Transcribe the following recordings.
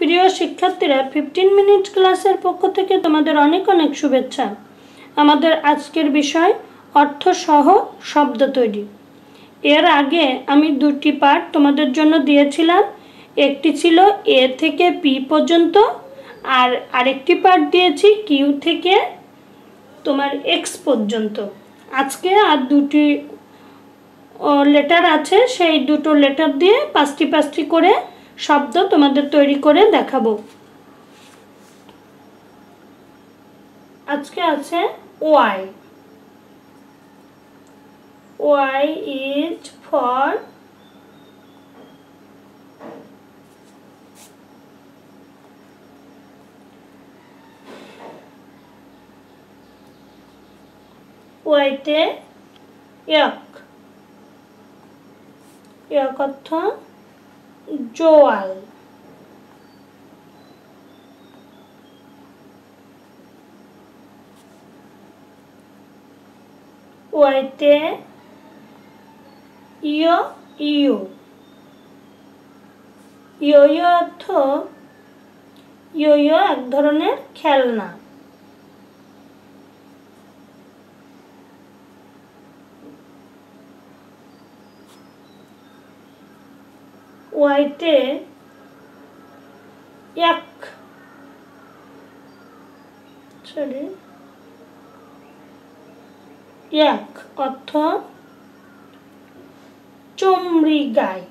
প্রিয় শিক্ষার্থীরা, 15 মিনিট ক্লাসের পক্ষ থেকে তোমাদের অনেক অনেক শুভেচ্ছা। আমাদের আজকের বিষয় অর্থসহ শব্দ তৈরি। এর আগে আমি দুটি পার্ট তোমাদের জন্য দিয়েছিলাম। একটি ছিল এ থেকে পি পর্যন্ত, আর আরেকটি পার্ট দিয়েছি কিউ থেকে তোমার এক্স পর্যন্ত। আজকে আর দুটি লেটার আছে, সেই দুটো লেটার দিয়ে পাঁচটি পাঁচটি করে শব্দ তোমাদের তৈরি করে দেখাবো। আজকে আছে ওয়াই। ওয়াই ইজ ফর ওয়াইতে এক। এক অর্থ জোয়াল। ওয়াইতে ইয় ইউ। ইয় ইয় অর্থ ইয় ইয় এক ধরনের খেলনা। ওয়াইতে এক এক অর্থ চমড়ি গায়।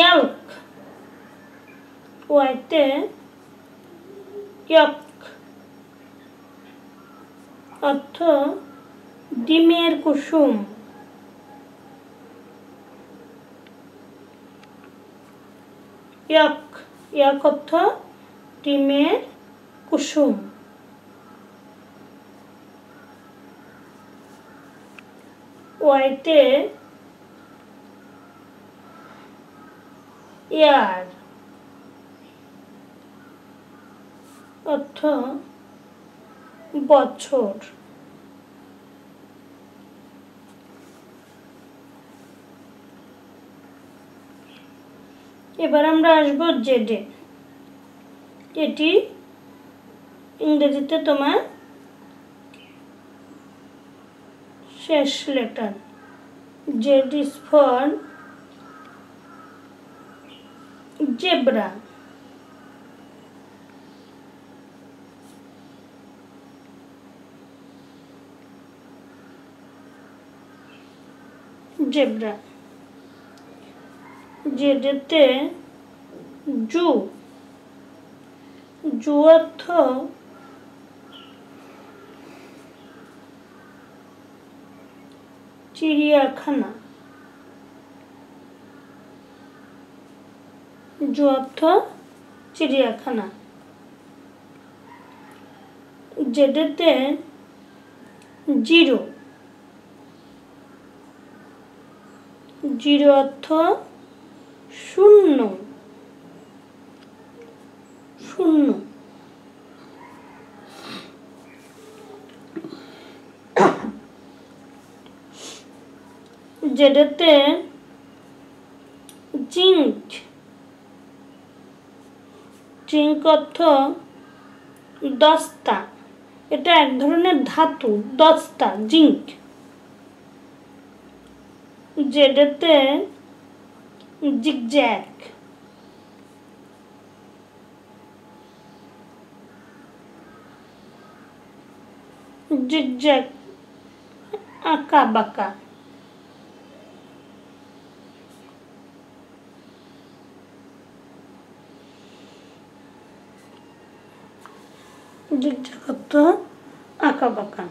এল্ক। ওয়াইতে এক অর্থ ডিমের কুসুম। এক এক অর্থ ডিমের কুসুম। ওয়াইতে ইয়ার অর্থ বছর। এবার আমরা আসবো জেডে। এটি ইংরেজিতে তোমার শেষ letter. Z is for zebra. Zebra. জেডেতে জু। জু অর্থ চিড়িয়াখানা। জু অর্থ চিড়িয়াখানা। জেডেতে জিরো। জিরো অর্থ শূন্য। শূন্য। জেডেতে জিঙ্ক। জিঙ্ক অর্থ দস্তা। এটা এক ধরনের ধাতু, দস্তা, জিঙ্ক। জেডেতে জিগজ্যাগ। জিগজ্যাগ আঁকা বাঁকা। জিগজ্যাগ অর্থ আঁকা বাঁকা।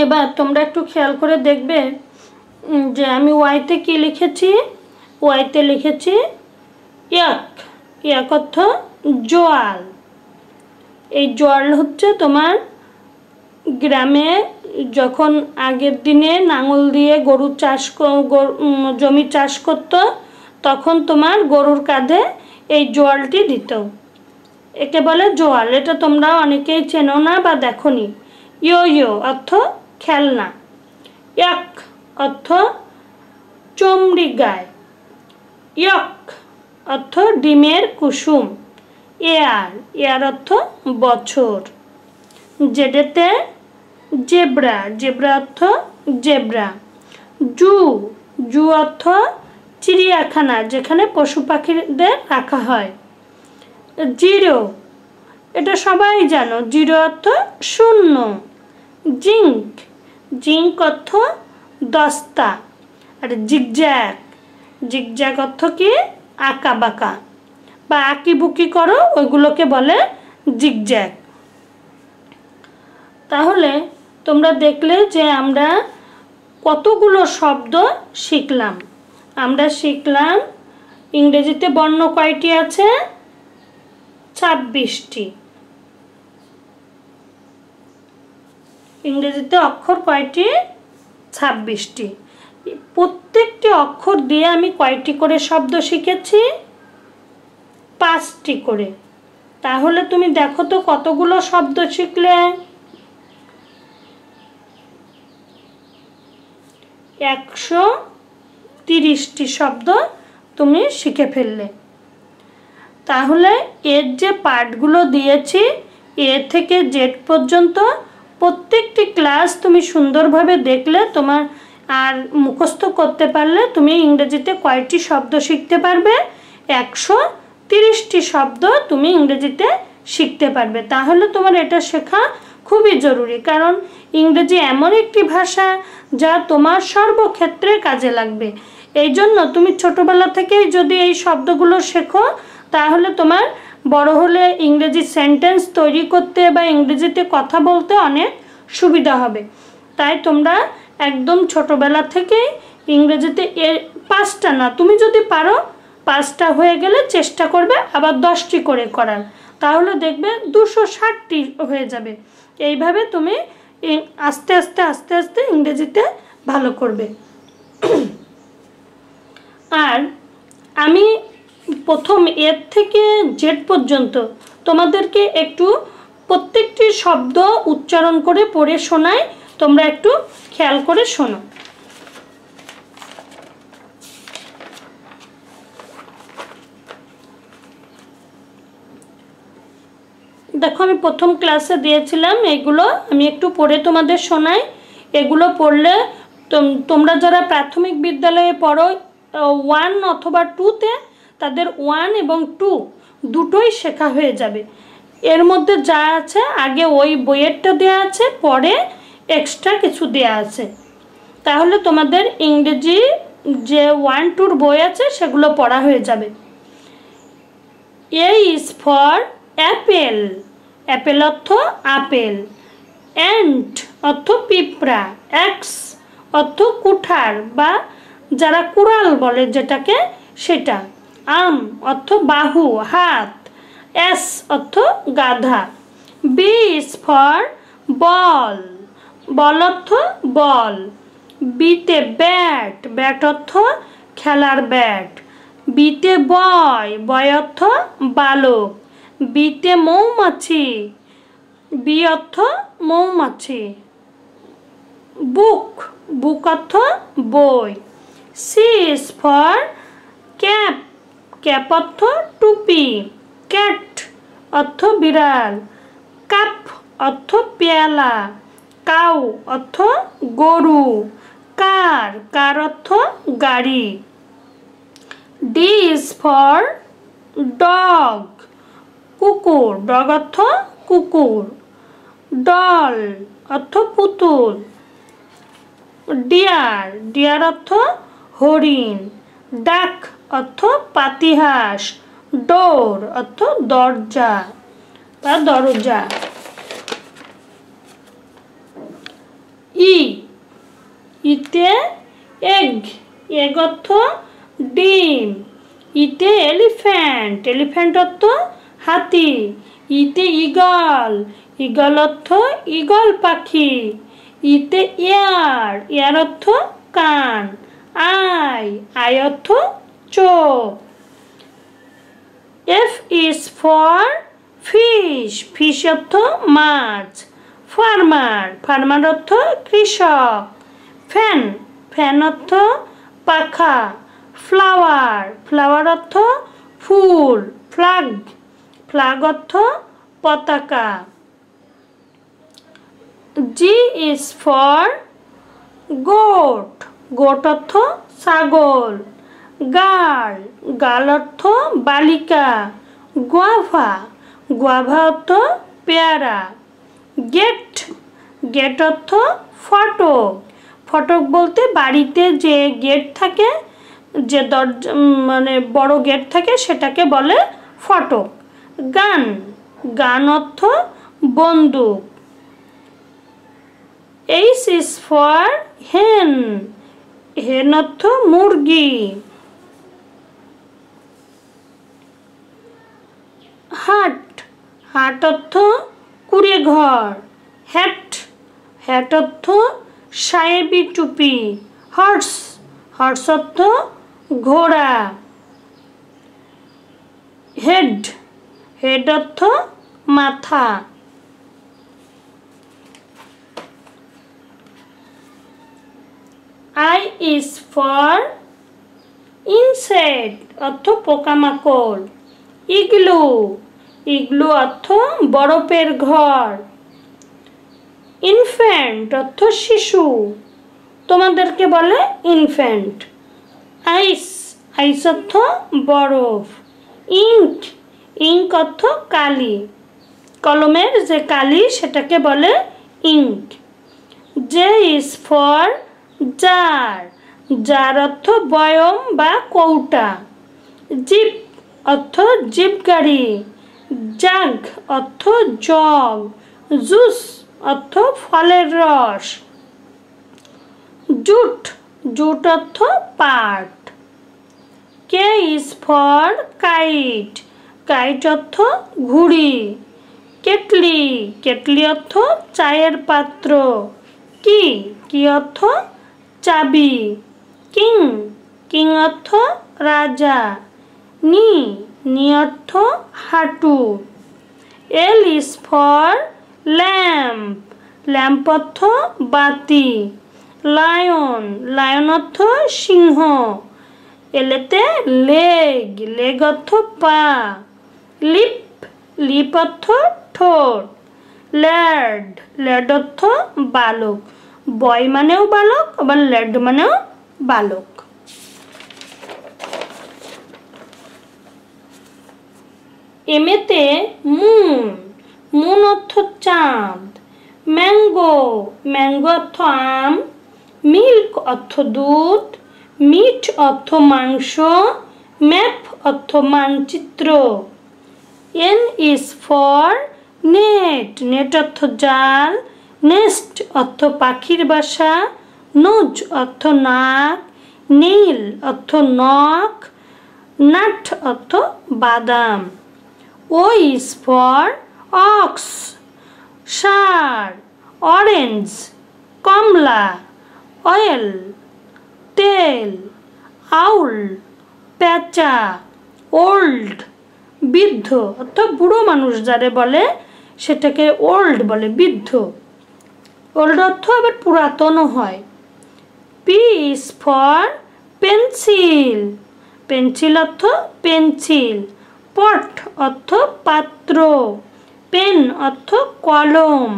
এবার তোমরা একটু খেয়াল করে দেখবে যে আমি ওয়াইতে কি লিখেছি। ওয়াইতে লিখেছি এক। এক অর্থ জোয়াল। এই জোয়াল হচ্ছে তোমার গ্রামে যখন আগের দিনে লাঙল দিয়ে গরু চাষ জমি চাষ করত, তখন তোমার গরুর কাঁধে এই জোয়ালটি দিত। একে বলে জোয়াল। এটা তোমরা অনেকেই চেনো না বা দেখোনি, ইয়ো ইয়ো অর্থ খেলনা। এক অর্থ চমড়ি গায়। ইয়ক অর্থ ডিমের কুসুম। এয়ার, এয়ার অর্থ বছর। জেডেতে জেব্রা, জেব্রা অর্থ জেব্রা। জু, জু অর্থ চিড়িয়াখানা, যেখানে পশু পাখিদের রাখা হয়। জিরো, এটা সবাই জানো, জিরো অর্থ শূন্য। জিঙ্ক, জিঙ্ক অর্থ দস্তা। আর জিগজ্যাগ, জিগজ্যাগ অর্থ কি আঁকা বাঁকা বা আঁকিবুকি করো, ওইগুলোকে বলে জিগজ্যাগ। তাহলে তোমরা দেখলে যে আমরা কতগুলো শব্দ শিখলাম। আমরা শিখলাম ইংরেজিতে বর্ণ কয়টি আছে? 26টি। ইংরেজিতে অক্ষর কয়টি? 26টি। প্রত্যেকটি অক্ষর দিয়ে আমি কয়টি করে শব্দ শিখেছি? 5টি করে। তাহলে তুমি দেখো তো কতগুলো শব্দ শিখলে? 130টি শব্দ তুমি শিখে ফেললে। তাহলে এর যে পার্টগুলো দিয়েছি, এ থেকে জেড পর্যন্ত প্রত্যেকটি ক্লাস তুমি সুন্দরভাবে দেখলে, তোমার আর মুখস্থ করতে পারলে তুমি ইংরেজিতে কয়টি শব্দ শিখতে পারবে? 130টি শব্দ তুমি ইংরেজিতে শিখতে পারবে। তাহলে তোমার এটা শেখা খুবই জরুরি, কারণ ইংরেজি এমন একটি ভাষা যা তোমার সর্বক্ষেত্রে কাজে লাগবে। এই জন্য তুমি ছোটোবেলা থেকেই যদি এই শব্দগুলো শেখো, তাহলে তোমার বড় হলে ইংরেজি সেন্টেন্স তৈরি করতে বা ইংরেজিতে কথা বলতে অনেক সুবিধা হবে। তাই তোমরা একদম ছোটোবেলা থেকেই ইংরেজিতে 5টা না, তুমি যদি পারো 5টা হয়ে গেলে চেষ্টা করবে আবার 10টি করে করার, তাহলে দেখবে 260টি হয়ে যাবে। এইভাবে তুমি আস্তে আস্তে আস্তে আস্তে ইংরেজিতে ভালো করবে। আর আমি প্রথম এর থেকে জেড পর্যন্ত তোমাদেরকে একটু প্রত্যেকটি শব্দ উচ্চারণ করে পড়ে শোনাই, তোমরা একটু খেয়াল করে শোনো। দেখো আমি প্রথম ক্লাসে দিয়েছিলাম, এগুলো আমি একটু পড়ে তোমাদের শোনাই। এগুলো পড়লে তোমরা যারা প্রাথমিক বিদ্যালয়ে পড়ো 1 অথবা 2তে, তাদের 1 এবং 2 দুটোই শেখা হয়ে যাবে। এর মধ্যে যা আছে আগে ওই বইয়েরটা দেওয়া আছে, পরে এক্সট্রা কিছু দেওয়া আছে। তাহলে তোমাদের ইংরেজি যে 1-2 বই আছে সেগুলো পড়া হয়ে যাবে। A is for apple, Apple অর্থ আপেল। অ্যান্ট অর্থ পিঁপড়া। অ্যাক্স অর্থ কুঠার বা যারা কুড়াল বলে যেটাকে, সেটা। আর্ম অর্থ বাহু, হাত। এস অর্থ গাধা। বি ইজ ফর বল, বল অর্থ বল। বিতে ব্যাট, ব্যাট অর্থ খেলার ব্যাট। বিতে বয়, বয় অর্থ বালক। বিতে মৌমাছি, বি অর্থ মৌমাছি। বুক, বুক অর্থ বই। C is for cap, cap অর্থ টুপি। ক্যাট অর্থ বিড়াল। কাপ অর্থ পেয়ালা। কাউ অর্থ গরু। কার, কার অর্থ গাড়ি। ডি ইজ ফর ডগ, কুকুর। ডগ অর্থ কুকুর। ডল অর্থ পুতুল। ডিয়ার, ডিয়ার অর্থ হরিণ। ডাক অর্থ পাতিহাঁস। ডোর অর্থ দরজা বা দরজা। ই, ইতে এগ, এগ অর্থ ডিম। ইতে এলিফ্যান্ট, এলিফ্যান্ট অর্থ হাতি। ইতে ঈগল, ঈগল অর্থ ঈগল পাখি। ইতে ইয়ার, ইয়ার অর্থ কান। আই, আই অর্থ চোখ। F is for fish, fish অর্থ মাছ। ফার্মার, ফার্মার অর্থ কৃষক। ফ্যান, ফ্যান অর্থ পাখা। ফ্লাওয়ার, ফ্লাওয়ার অর্থ ফুল। ফ্ল্যাগ, ফ্ল্যাগ অর্থ পতাকা। জি ইজ ফর গোট, গোট অর্থ ছাগল। গার্ল, গার্ল অর্থ বালিকা। গুয়াভা, গুয়াভা অর্থ পেয়ারা। গেট, গেট অর্থ ফটক। ফটক বলতে বাড়িতে যে গেট থাকে, যে দরজা মানে বড় গেট থাকে সেটাকে বলে ফটক। গান, গান অর্থ বন্দুক। এইচ ইজ ফর হেন, হেন অর্থ মুরগি। হাট, হাট অর্থ কুড়ে ঘর। হ্যাট, হ্যাট অর্থ সাহেবি টুপি। হর্স, হর্স অর্থ ঘোড়া। হেড, হেড অর্থ মাথা। আই ইজ ফর ইনসেক্ট অর্থ পোকামাকড়। ইগলু, ইগলু অর্থ বরফের ঘর। ইনফ্যান্ট অর্থ শিশু, তোমাদেরকে বলে ইনফ্যান্ট। আইস, আইস অর্থ বরফ। ইঙ্ক, ইঙ্ক অর্থ কালি, কলমের যে কালি সেটাকে বলে ink. J is for jar, jar অর্থ বয়ম বা কৌটা। জিপ অর্থ জিপ গাড়ি। জাগ অর্থ জগ। জুস অর্থ ফলের রস। জুট, জুট অর্থ পাট। K is for kite, kite অর্থ ঘুড়ি। কেটলি, কেটলি অর্থ চায়ের পাত্র। কি, কি অর্থ চাবি। কিং, কিং অর্থ রাজা। নি, নি অর্থ হাঁটু। এল ইজ ফর ল্যাম্প, ল্যাম্প অর্থ বাতি। লায়ন, লায়ন অর্থ সিংহ। এলেতে লেগ, লেগ অর্থ পা। লিপ, লিপ অর্থ ঠোঁট। ল্যাড, ল্যাড অর্থ বালক। বয় মানেও বালক, আবার ল্যাড মানেও বালক। এমেতে মুন, মুন অর্থ চাঁদ। ম্যাঙ্গো, ম্যাঙ্গো অর্থ আম। মিল্ক অর্থ দুধ। মিট অর্থ মাংস। ম্যাপ অর্থ মানচিত্র। N is for net, net অর্থ জাল। নেস্ট অর্থ পাখির বাসা। নোজ অর্থ নাক। নীল অর্থ নখ। নাট অর্থ বাদাম। ও ইজ ফর অক্স, ষাঁড়। অরেঞ্জ, কমলা। অয়েল, তেল। আউল, পেঁচা। ওল্ড, বৃদ্ধ অর্থ বুড়ো মানুষ যারে বলে সেটাকে ওল্ড বলে, বৃদ্ধ। ওল্ড অর্থ আবার পুরাতনও হয়। P is for pencil, pencil অর্থ পেন্সিল। পট অর্থ পাত্র। পেন অর্থ কলম।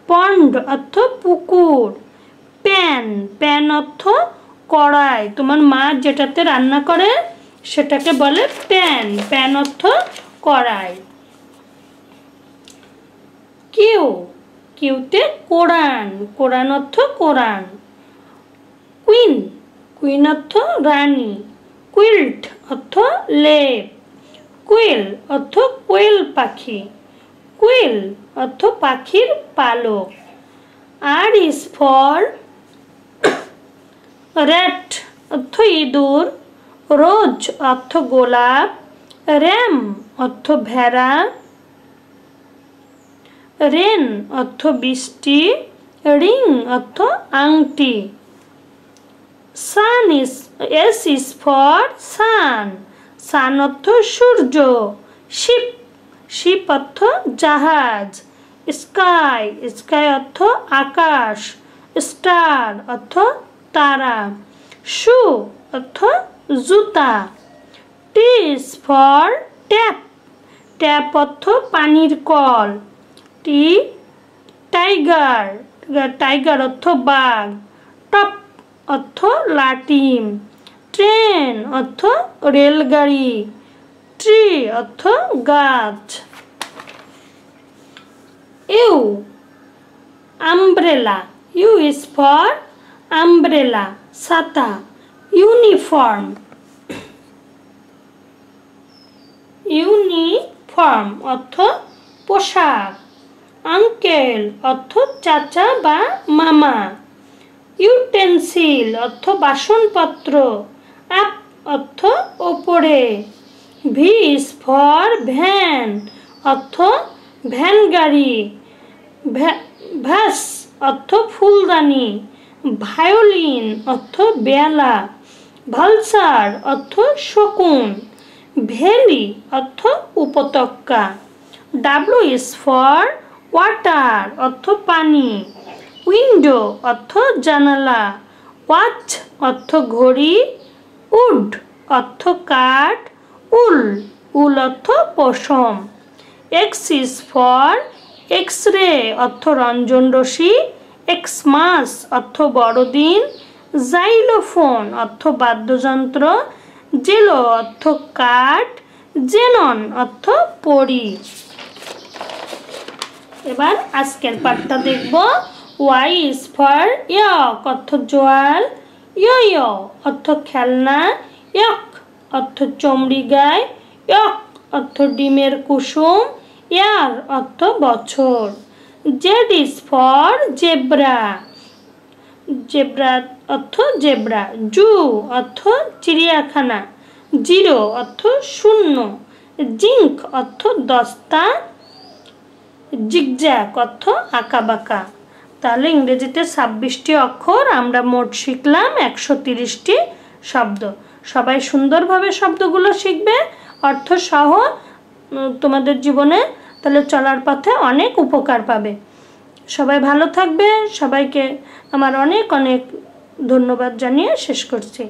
পন্ড অর্থ পুকুর। প্যান, প্যান অর্থ কড়াই, তোমার মা যেটাতে রান্না করে সেটাকে বলে প্যান, প্যান অর্থ কড়াই। কিউ, কিউতে কোরআন, কোরআন অর্থ কোরআন। কুইন, কুইন অর্থ রানী। কুইল্ট অর্থ লেপ। কুইল অর্থ কোয়েল পাখি। কুইল অর্থ পাখির পালক। আর ইজ ফর র্যাট অর্থ ইঁদুর। রোজ অর্থ গোলাপ। র্যাম অর্থ ভেড়া। রেন অর্থ বৃষ্টি। রিং অর্থ আংটি। Sun is, S is for sun, sun অর্থ সূর্য। শিপ, শিপ অর্থ জাহাজ। স্কাই, স্কাই অর্থ আকাশ, স্টার অর্থ তারা, শু অর্থ জুতা, টি ইজ ফর ট্যাপ, ট্যাপ অর্থ পানির কল, টি টাইগার, টাইগার অর্থ বাঘ, টপ অর্থ লাটিম, ট্রেন অর্থ রেলগাড়ি, ট্রি অর্থ গাছ, U umbrella, U is for umbrella ছাতা, ইউনিফর্ম, ইউনিফর্ম অর্থ পোশাক, আঙ্কেল অর্থ চাচা বা মামা, ইউটেন্সিল অর্থ বাসনপত্র, আপ অর্থ ওপরে, ভি ইজ ফর ভ্যান অর্থ ভ্যান গাড়ি, ভাস অর্থ ফুলদানি, ভায়োলিন অর্থ বেলা, ভালসার অর্থ শকুন, ভ্যালি অর্থ উপত্যকা, ডাব্লু ইজ ফর ওয়াটার অর্থ পানি, উইন্ডো অর্থ জানালা, ওয়াচ অর্থ ঘড়ি, উড অর্থ কাঠ, উল, উল অর্থ পশম, x is for X ray অর্থ রঞ্জন রশ্মি, এক্সমাস অর্থ বড়দিন, জাইলোফোন অর্থ বাদ্যযন্ত্র, জেলো অর্থ কাঠ, জেনন অর্থ পরি। এবার আজকের পাঠটা দেখব। ওয়াই ইজ ফর ইয়ক অর্থ জোয়াল, ইয় ইয় অর্থ খেলনা, ইয়ক অর্থ চমড়ি গায়, ইয়ক অর্থ ডিমের কুসুম, ইয়ার অর্থ বছর, Z is for zebra, zebra অর্থ জেব্রা, জু অর্থ চিড়িয়াখানা, জিরো অর্থ শূন্য, জিঙ্ক অর্থ দস্তা, জিগজ্যাগ অর্থ আঁকাবাঁকা। তাহলে ইংরেজিতে 26টি অক্ষর, আমরা মোট শিখলাম 130টি শব্দ। সবাই সুন্দরভাবে শব্দগুলো শিখবে, অর্থ সহ তোমাদের জীবনে তাহলে চলার পথে অনেক উপকার পাবে। সবাই ভালো থাকবে। সবাইকে আমার অনেক অনেক ধন্যবাদ জানিয়ে শেষ করছি।